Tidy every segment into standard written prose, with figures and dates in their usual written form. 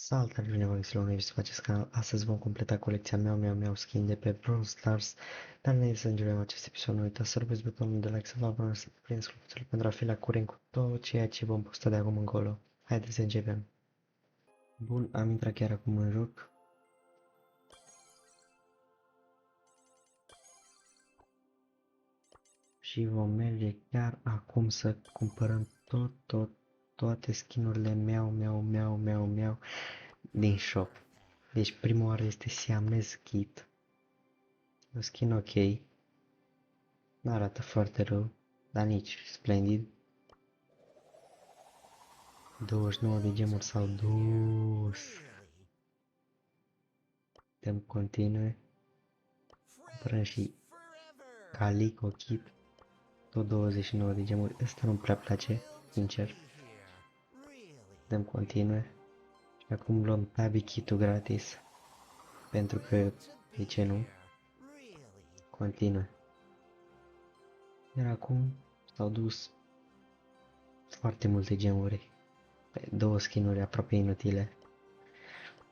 Salutare bine v-am găsit la un nou video pe acest canal. Astăzi vom completa colecția Meow skin de pe Brawl Stars. Dar înainte să începem acest episod, nu uitați să rupeți butonul de like, să vă abonați, să prindeți clopoțelul pentru a fi la curent cu tot ceea ce vom posta de acum încolo. Haideți să începem. Bun, am intrat chiar acum în joc. Și vom merge chiar acum să cumpărăm toate skinurile Meow din shop. Deci prima oară este Siamese Kit. Un skin ok. Nu arată foarte rău, dar nici splendid. 29 de gemuri s-au dus. Dăm continue. Cumpărăm și Calico Kit. Tot 29 de gemuri. Ăsta nu-mi prea place, sincer. Dăm continue. Și acum luăm Tabi Kit-ul gratis. Pentru că, de ce nu? Continue. Iar acum s-au dus foarte multe gemuri. Două skinuri aproape inutile.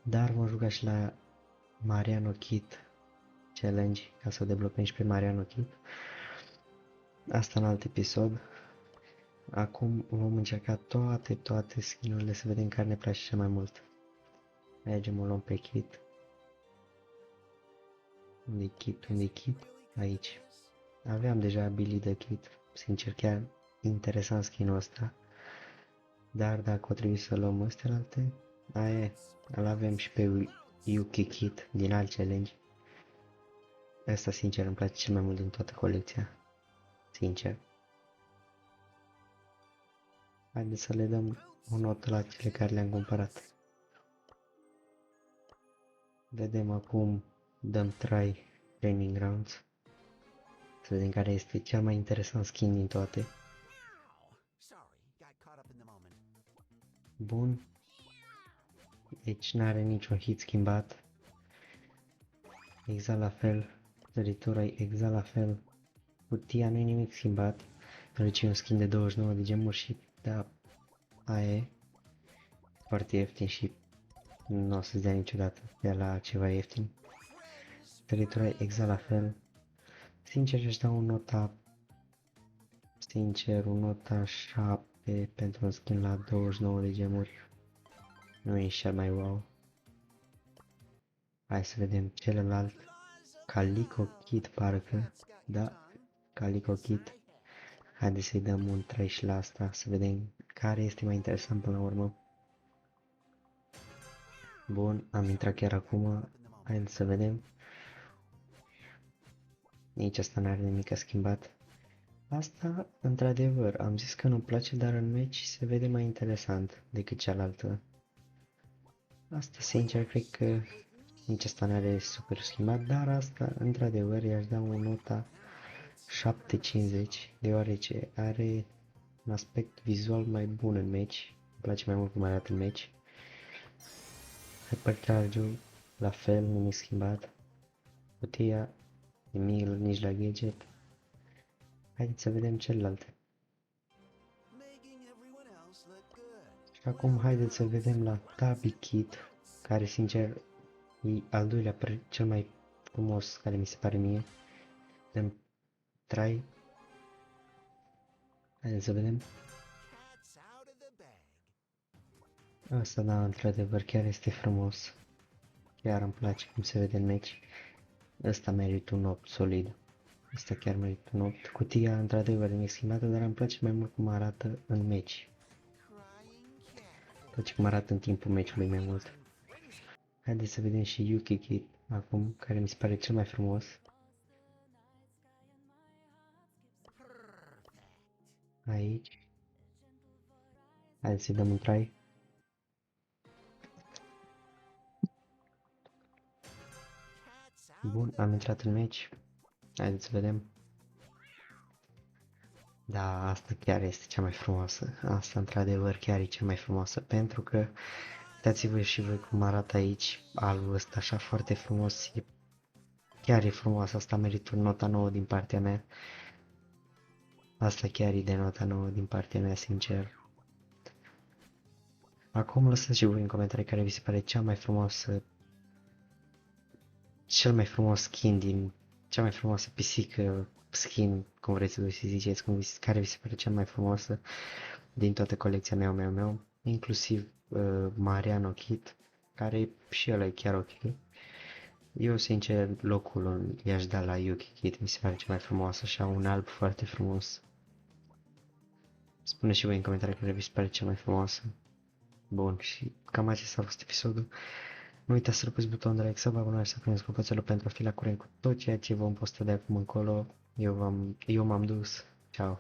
Dar vom juca și la Mariano Kit Challenge ca să o deblocăm și pe Mariano Kit. Asta în alt episod. Acum vom încerca toate skinurile să vedem care ne place cel mai mult. Mergem, o luăm pe Kit. Unde-i Kit? Aici. Aveam deja Billy the Kid. Sincer, chiar interesant skinul ăsta. Dar dacă o trebuie să luăm ăstelalte, aia îl avem și pe Yuki Kit din alt challenge. Asta sincer îmi place cel mai mult din toată colecția. Sincer. Haideți să le dăm o notă la cele care le-am cumpărat. Vedem acum, dăm try Training Grounds. Să vedem care este cel mai interesant skin din toate. Bun. Deci n-are niciun hit schimbat. Exact la fel. Săritura e exact la fel. Cutia nu e nimic schimbat. Deci e un skin de 29 de gemuri și da, aia e. Foarte ieftin și nu o să-ți dea niciodată de la ceva ieftin. Săritura e exact la fel. Sincer își dau un nota 7 pentru un skin la 29 de gemuri. Nu e cel mai wow. Hai să vedem celălalt. Calico Kit parcă. Da, Calico Kit. Haideți să-i dăm un 3 și la asta, să vedem care este mai interesant până la urmă. Bun, am intrat chiar acum. Haideți să vedem. Nici asta n-are nimic schimbat. Asta, într-adevăr, am zis că nu-mi place, dar în meci se vede mai interesant decât cealaltă. Asta, sincer, cred că nici asta n-are super schimbat, dar asta, într-adevăr, i-aș da o nota 7,50, deoarece are un aspect vizual mai bun în meci. Îmi place mai mult cum arată în meci. Hypercharge-ul, la fel, nimic schimbat. Cutia, nimic, nici la gadget. Haideți să vedem celelalte. Și acum haideți să vedem la Tabi Kit, care sincer e al doilea cel mai frumos care mi se pare mie. Dăm try. Haideți să vedem. Asta da, într-adevăr chiar este frumos. Chiar îmi place cum se vede în meci. Ăsta merită un 8 solid. Asta chiar merită un 8. Cutia într-adevăr e schimbată, dar îmi place mai mult cum arată în meci. Îmi place cum arată în timpul meciului mai mult. Haideți să vedem și Yuki Kit acum, care mi se pare cel mai frumos. Aici. Haideți să dăm un try. Bun, am intrat în meci. Haideți să vedem. Da, asta chiar este cea mai frumoasă. Asta într-adevăr chiar e cea mai frumoasă, pentru că uitați-vă și voi cum arată aici albul ăsta așa foarte frumos. Chiar e frumos, asta merită nota 9 din partea mea. Asta chiar e de nota 9 din partea mea, sincer. Acum lăsați și voi în comentarii care vi se pare cel mai frumos skin cea mai frumoasă pisică, skin, cum vreți voi să ziceți, care vi se pare cel mai frumoasă din toată colecția meu, inclusiv Mariano Kit, care și ăla e chiar ok. Eu, sincer, locul i-aș da la Yuki Kit, mi se pare cea mai frumoasă, așa, un alb foarte frumos. Spune și voi în comentarii care vi se pare cea mai frumoasă. Bun, și cam acesta a fost episodul. Nu uitați să apăsați butonul de like, să vă abonați, să puneți clopoțelul pentru a fi la curent cu tot ceea ce vom posta de acum încolo. Eu m-am dus. Ciao.